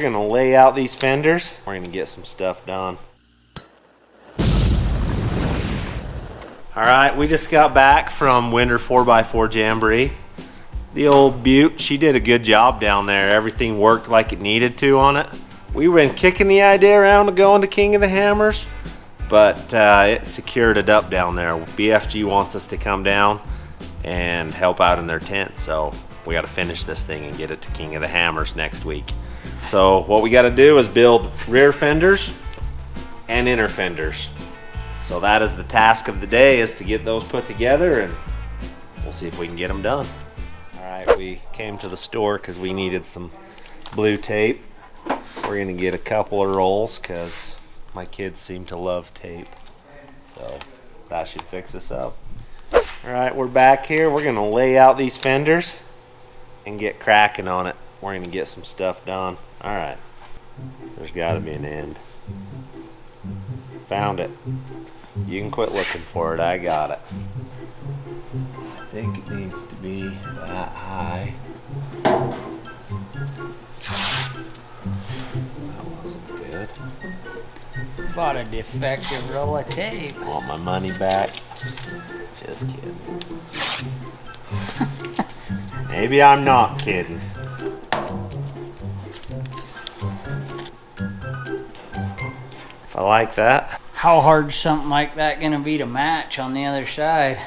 We're gonna lay out these fenders. We're gonna get some stuff done. All right, we just got back from Winter 4x4 Jamboree. The old Butte, she did a good job down there. Everything worked like it needed to on it. We were kicking the idea around of going to King of the Hammers, but it secured it up down there. BFG wants us to come down and help out in their tent, so we got to finish this thing and get it to King of the Hammers next week. So what we got to do is build rear fenders and inner fenders. So that is the task of the day, is to get those put together, and we'll see if we can get them done. All right, we came to the store because we needed some blue tape. We're gonna get a couple of rolls because my kids seem to love tape. So that should fix us up. All right, we're back here. We're gonna lay out these fenders and get cracking on it. We're gonna get some stuff done. All right, there's gotta be an end. Found it. You can quit looking for it, I got it. I think it needs to be that high. That wasn't good. Bought a defective roll of tape. Want my money back? Just kidding. Maybe I'm not kidding. If I like that. How hard's something like that gonna be to match on the other side?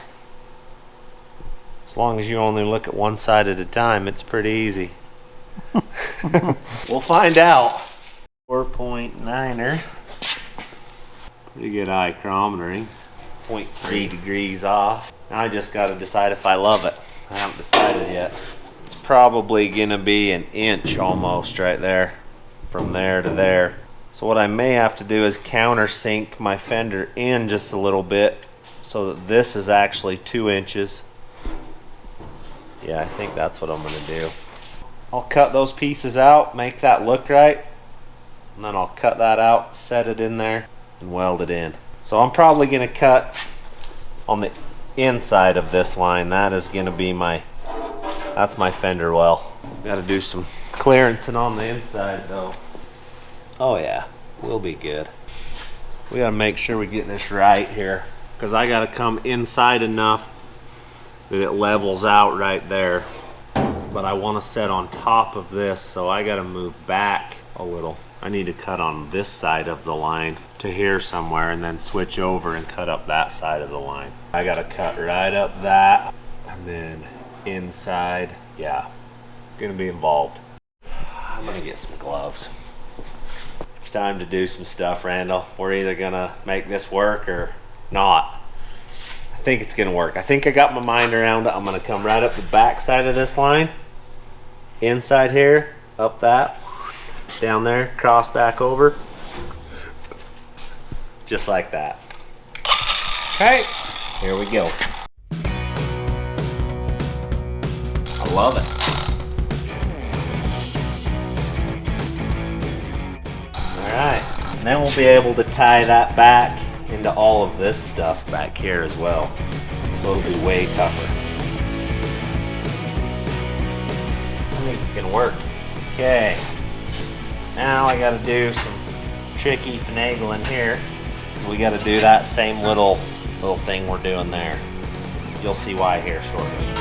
As long as you only look at one side at a time, it's pretty easy. We'll find out. 4.9er. Pretty good ichrometering. 0.3 degrees off. Now I just got to decide if I love it. I haven't decided yet. It's probably gonna be an inch almost right there, from there to there. So what I may have to do is countersink my fender in just a little bit so that this is actually 2 inches. Yeah, I think that's what I'm gonna do. I'll cut those pieces out, make that look right, and then I'll cut that out, set it in there, and weld it in. So I'm probably gonna cut on the inside of this line. That is gonna be that's my fender well. Gotta do some clearancing on the inside though. Oh yeah, we'll be good. We gotta make sure we get this right here, because I gotta come inside enough that it levels out right there. But I want to set on top of this, so I gotta move back a little. I need to cut on this side of the line to here somewhere, and then switch over and cut up that side of the line. I gotta cut right up that, and then inside. Yeah, it's gonna be involved. I'm gonna get some gloves. It's time to do some stuff, Randall. We're either gonna make this work or not. I think it's gonna work. I think I got my mind around it. I'm gonna come right up the back side of this line, inside here, up that, down there, cross back over, just like that. Okay, here we go. I love it. All right, and then we'll be able to tie that back into all of this stuff back here as well. So it'll be way tougher. I think it's gonna work. Okay, now I gotta do some tricky finagling here. We gotta do that same little thing we're doing there. You'll see why here shortly.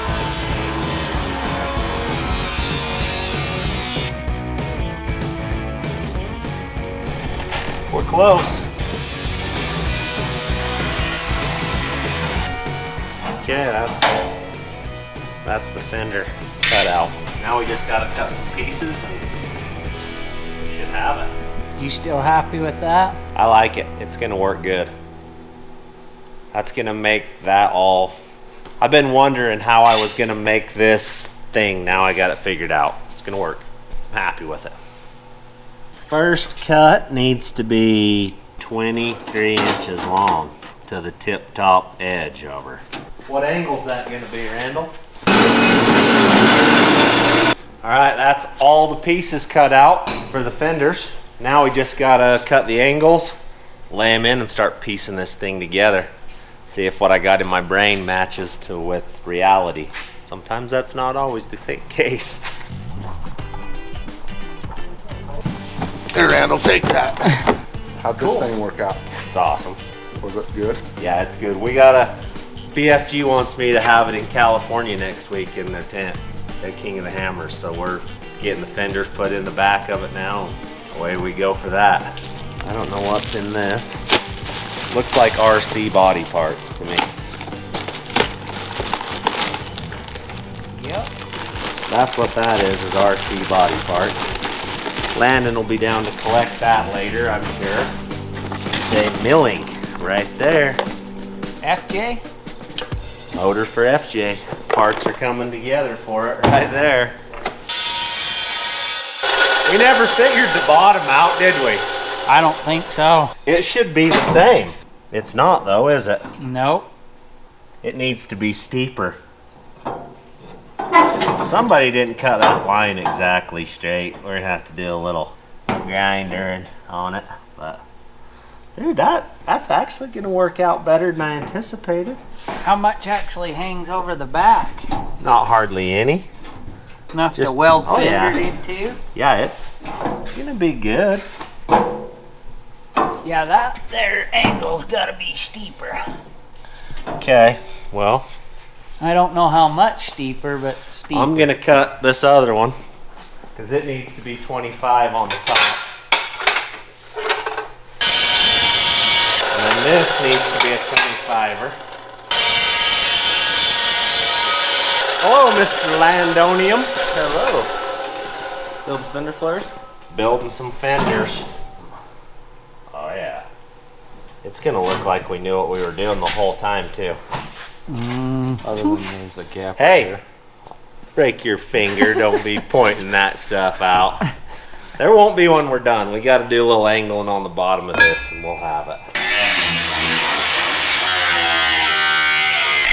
We're close. Okay, that's the fender cut out. Now we just gotta cut some pieces and we should have it. You still happy with that? I like it. It's gonna work good. That's gonna make that all. I've been wondering how I was gonna make this thing. Now I got it figured out. It's gonna work. I'm happy with it. First cut needs to be 23 inches long to the tip top edge over. What angle's that gonna be, Randall? All right, that's all the pieces cut out for the fenders. Now we just gotta cut the angles, lay them in, and start piecing this thing together. See if what I got in my brain matches with reality. Sometimes that's not always the case. Here, Randall, take that. How'd this Cool. thing work out? It's awesome. Was it good? Yeah, it's good. We got BFG wants me to have it in California next week in their tent at King of the Hammers. So we're getting the fenders put in the back of it now. Away we go for that. I don't know what's in this. Looks like RC body parts to me. Yep. That's what that is RC body parts. Landon will be down to collect that later, I'm sure. Say milling right there. FJ? Motor for FJ. Parts are coming together for it right there. We never figured the bottom out, did we? I don't think so. It should be the same. It's not though, is it? Nope. It needs to be steeper. Somebody didn't cut that line exactly straight. We're gonna have to do a little grinding on it. But dude, that's actually gonna work out better than I anticipated. How much actually hangs over the back? Not hardly any. Enough to Just- weld oh, yeah. fenders into? Yeah, it's gonna be good. Yeah, that there angle's gotta be steeper. Okay, well, I don't know how much steeper, but steeper. I'm gonna cut this other one because it needs to be 25 on the top. And then this needs to be a 25er. Hello, Mr. Landonium. Hello. Building fender flares? Building some fenders. Oh yeah. It's gonna look like we knew what we were doing the whole time too. Other than there's a gap. Hey, right break your finger. Don't be pointing that stuff out. There won't be when we're done. We got to do a little angling on the bottom of this and we'll have it.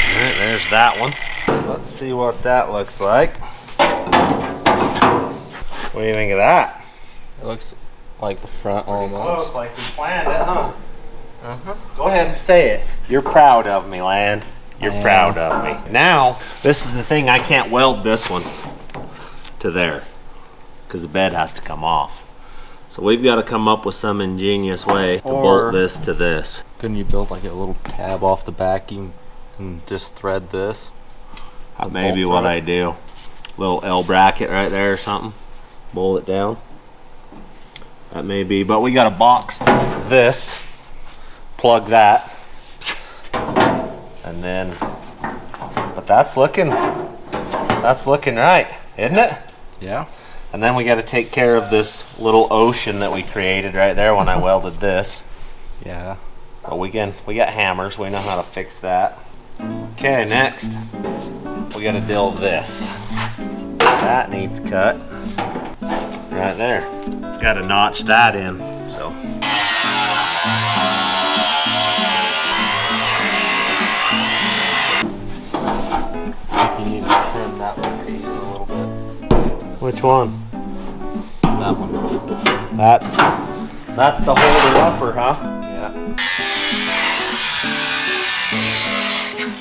All right, there's that one. Let's see what that looks like. What do you think of that? It looks like the front Close, almost. like we planned it, huh? Go ahead and say it. You're proud of me, Land. You're I proud of me. Now, this is the thing. I can't weld this one to there because the bed has to come off. So we've got to come up with some ingenious way to bolt this to this. Couldn't you build like a little tab off the backing and just thread this? That may be what I do. Little L bracket right there or something. Bolt it down. That may be, but we got to box this, plug that, and then, but that's looking right, isn't it? Yeah. And then we got to take care of this little ocean that we created right there when I welded this. Yeah. But we got hammers, we know how to fix that. Okay, next, we got to drill this. That needs cut right there. Got to notch that in, so. You need to trim that one piece a little bit. Which one? That one. That's the holder upper, huh? Yeah.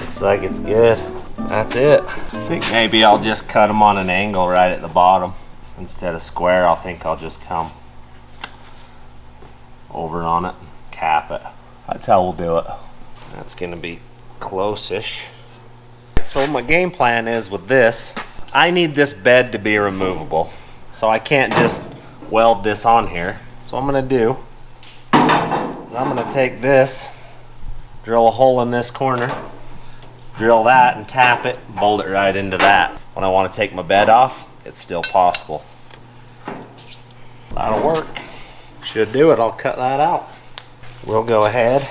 Looks like it's good. That's it. I think maybe I'll just cut them on an angle right at the bottom. Instead of square, I think I'll just come over on it, cap it. That's how we'll do it. That's gonna be close-ish. So my game plan is with this, I need this bed to be removable. So I can't just weld this on here. So what I'm gonna do, I'm gonna take this, drill a hole in this corner, drill that and tap it, bolt it right into that. When I want to take my bed off, it's still possible. That'll work. Should do it. I'll cut that out. We'll go ahead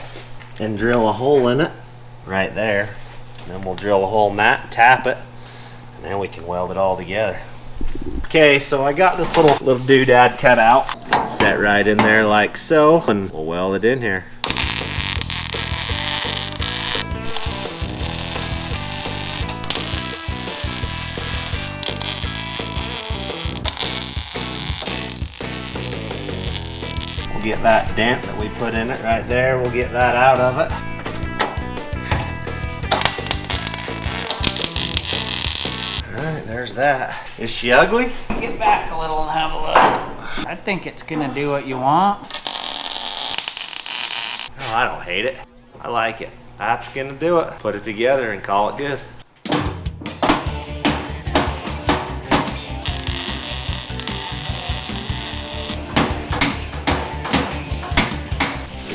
and drill a hole in it right there. And then we'll drill a hole in that, tap it, and then we can weld it all together. Okay, so I got this little doodad cut out. Set right in there like so, and we'll weld it in here. We'll get that dent that we put in it right there. We'll get that out of it. All right, there's that. Is she ugly? Get back a little and have a look. I think it's gonna do what you want. Oh, I don't hate it. I like it. That's gonna do it. Put it together and call it good.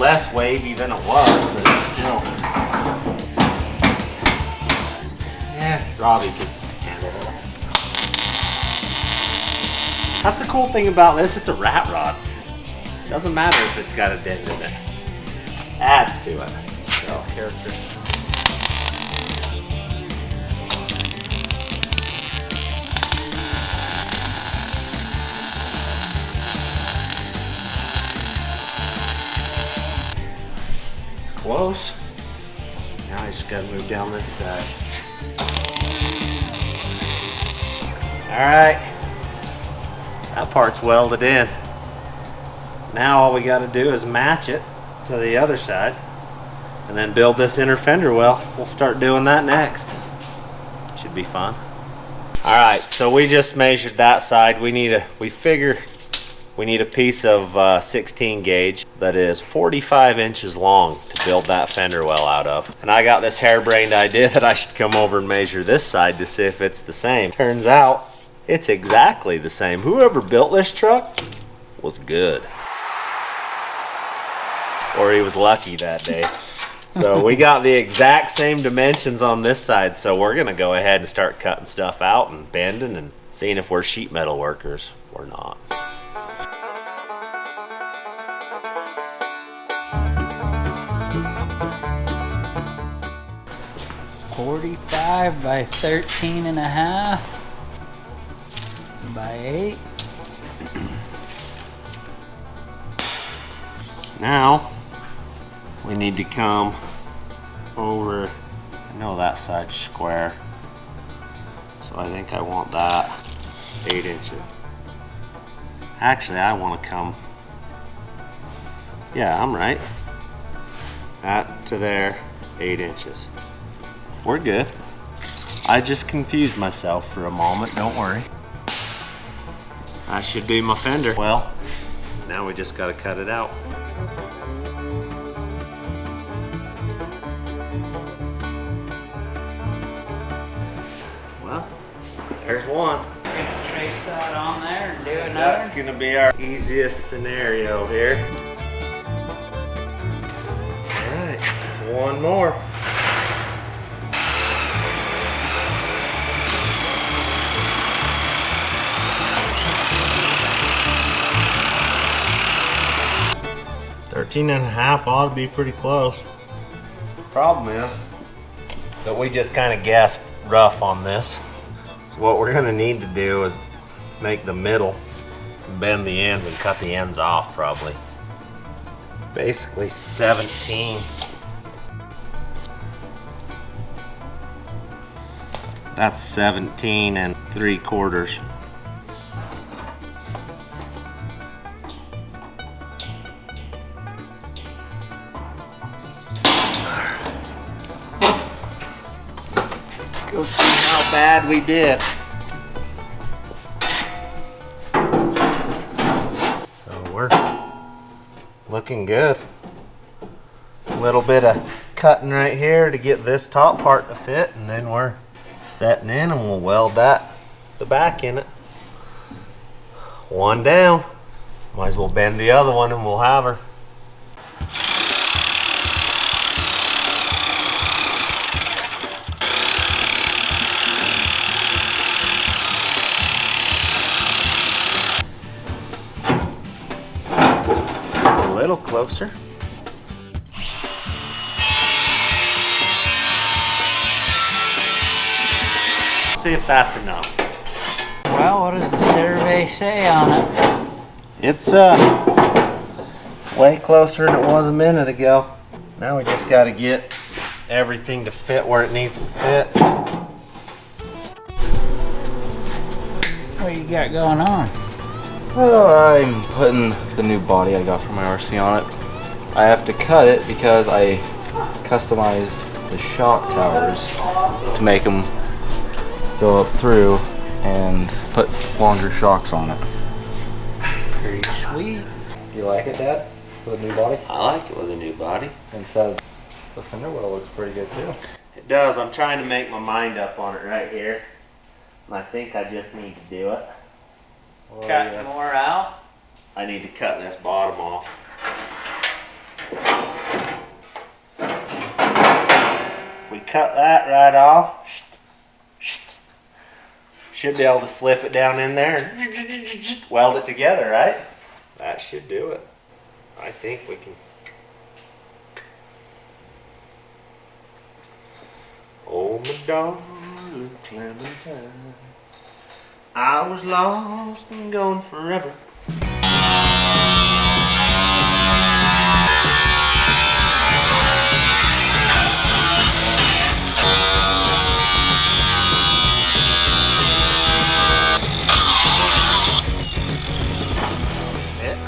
Less wavy than it was, but it's still. Yeah, Robbie can handle it. That's the cool thing about this, it's a rat rod. Doesn't matter if it's got a dent in it. Adds to it. Oh, character. Close. Now I just gotta move down this side. Alright. That part's welded in. Now all we gotta do is match it to the other side and then build this inner fender well. We'll start doing that next. Should be fun. Alright, so we just measured that side. We figure we need a piece of 16 gauge that is 45 inches long to build that fender well out of. And I got this harebrained idea that I should come over and measure this side to see if it's the same. Turns out it's exactly the same. Whoever built this truck was good. Or he was lucky that day. So we got the exact same dimensions on this side, so we're gonna go ahead and start cutting stuff out and bending and seeing if we're sheet metal workers or not. 45 by 13 and a half by 8. Now we need to come over. I know that side's square, so I think I want that 8 inches. Actually, I want to come, yeah, I'm right, that to there, 8 inches. We're good. I just confused myself for a moment, don't worry. That should be my fender. Well, now we just gotta cut it out. Well, there's one. Gonna trace that on there and do another. That's gonna be our easiest scenario here. All right, one more. $13 and a half ought to be pretty close. Problem is that we just kind of guessed rough on this. So what we're gonna need to do is make the middle, bend the ends and cut the ends off probably. Basically 17. That's 17 3/4. Let's go see how bad we did. So we're looking good. A little bit of cutting right here to get this top part to fit, and then we're setting in and we'll weld the back in it. One down. Might as well bend the other one and we'll have her. A little closer. See if that's enough. Well, what does the survey say on it? It's way closer than it was a minute ago. Now we just got to get everything to fit where it needs to fit. What you got going on? Well, I'm putting the new body I got from my RC on it. I have to cut it because I customized the shock towers to make them go up through and put longer shocks on it. Pretty Sweet. You like it, Dad? With a new body? I like it with a new body. And so the fender well looks pretty good too. It does. I'm trying to make my mind up on it right here. And I think I just need to do it. Well, Cut yeah. more out. I need to cut this bottom off. If we cut that right off, should be able to slip it down in there and weld it together, right? That should do it. I think we can. Oh, my darling Clementine, I was lost and gone forever.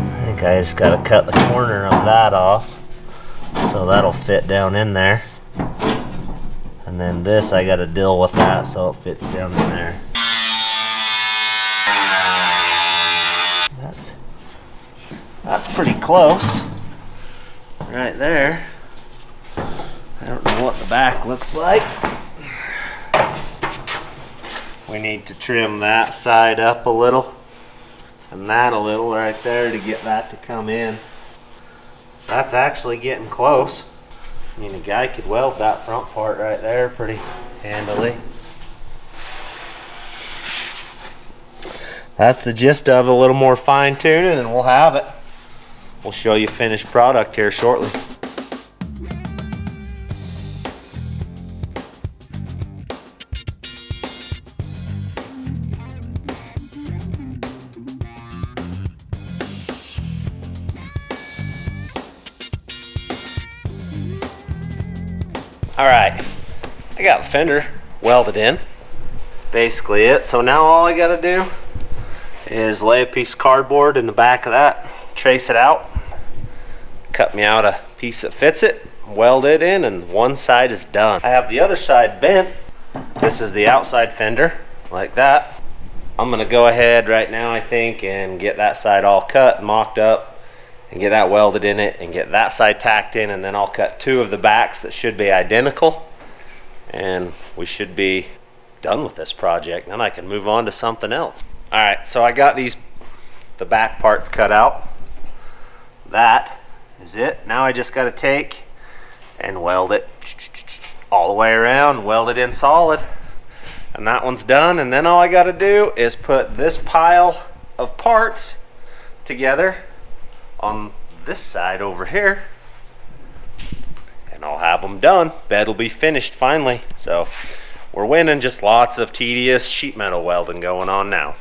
I think I just got to cut the corner of that off so that'll fit down in there. And then this I got to deal with that so it fits down in there. That's pretty close right there. I don't know what the back looks like. We need to trim that side up a little and that a little right there to get that to come in. That's actually getting close. I mean, a guy could weld that front part right there pretty handily. That's the gist of it. A little more fine tuning and we'll have it. We'll show you finished product here shortly. All right, I got the fender welded in. Basically it. So now all I gotta do is lay a piece of cardboard in the back of that, trace it out, cut me out a piece that fits it, weld it in, and one side is done. I have the other side bent. This is the outside fender, like that. I'm gonna go ahead right now, I think, and get that side all cut and mocked up and get that welded in it and get that side tacked in, and then I'll cut two of the backs that should be identical, and we should be done with this project. Then I can move on to something else. All right, so I got the back parts cut out. That is it. Now I just got to take and weld it all the way around, weld it in solid, and that one's done. And then all I got to do is put this pile of parts together on this side over here, and I'll have them done. Bed will be finished finally. So we're winning. Just lots of tedious sheet metal welding going on now.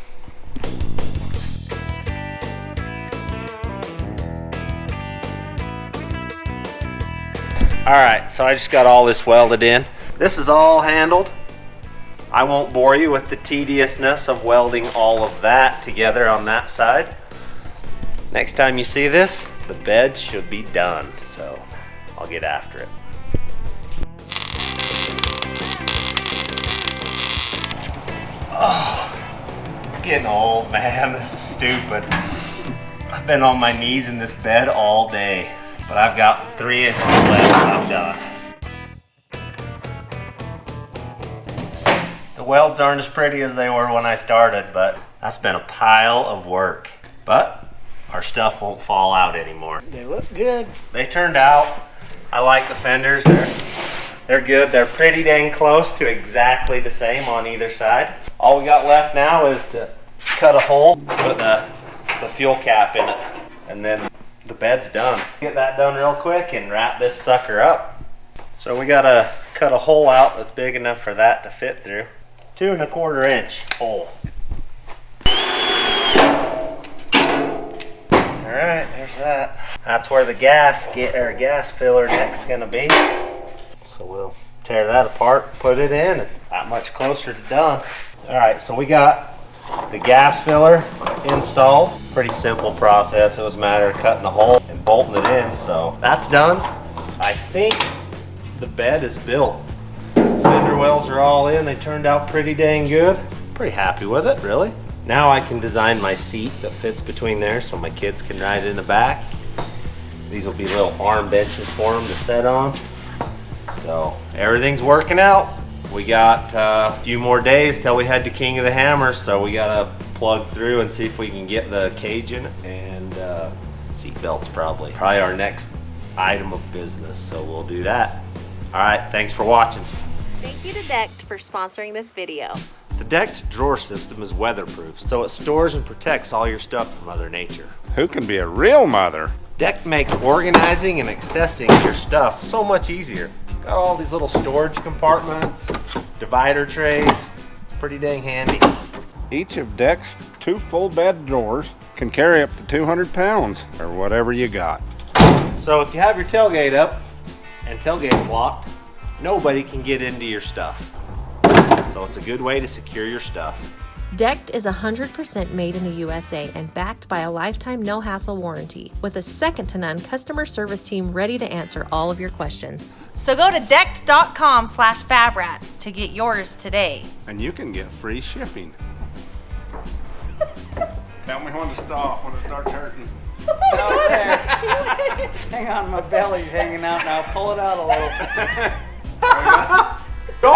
All right, so I just got all this welded in. This is all handled. I won't bore you with the tediousness of welding all of that together on that side. Next time you see this, the bed should be done. So I'll get after it. Oh, getting old, man. This is stupid. I've been on my knees in this bed all day, but I've got 3 inches left. I'm done. The welds aren't as pretty as they were when I started, but that's been a pile of work. But our stuff won't fall out anymore. They look good. They turned out. I like the fenders. They're good. They're pretty dang close to exactly the same on either side. All we got left now is to cut a hole, put the fuel cap in it, and then the bed's done. Get that done real quick and wrap this sucker up. So we gotta cut a hole out that's big enough for that to fit through. 2 1/4 inch hole. Alright, there's that. That's where the gas filler neck's gonna be. So we'll tear that apart, put it in, and that much closer to done. Alright, so we got the gas filler installed. Pretty simple process. It was a matter of cutting a hole and bolting it in, so that's done. I think the bed is built. Fender wells are all in. They turned out pretty dang good. Pretty happy with it, really. Now I can design my seat that fits between there so my kids can ride in the back. These will be little arm benches for them to sit on. So everything's working out. We got a few more days till we head to King of the Hammers, so we gotta plug through and see if we can get the cage in and seat belts probably our next item of business, so we'll do that. All right, thanks for watching. Thank you to Decked for sponsoring this video. The Decked drawer system is weatherproof, so it stores and protects all your stuff from Mother Nature. Who can be a real mother? Decked makes organizing and accessing your stuff so much easier. Got all these little storage compartments, divider trays. It's pretty dang handy. Each of Deck's 2 full bed drawers can carry up to 200 pounds or whatever you got. So if you have your tailgate up and tailgate's locked, nobody can get into your stuff. So it's a good way to secure your stuff. Decked is 100% made in the USA and backed by a lifetime no-hassle warranty with a second-to-none customer service team ready to answer all of your questions. So go to decked.com/fabrats to get yours today. And you can get free shipping. Tell me when to stop, when it starts hurting. Out there. Hang on, my belly's hanging out now. Pull it out a little. Go!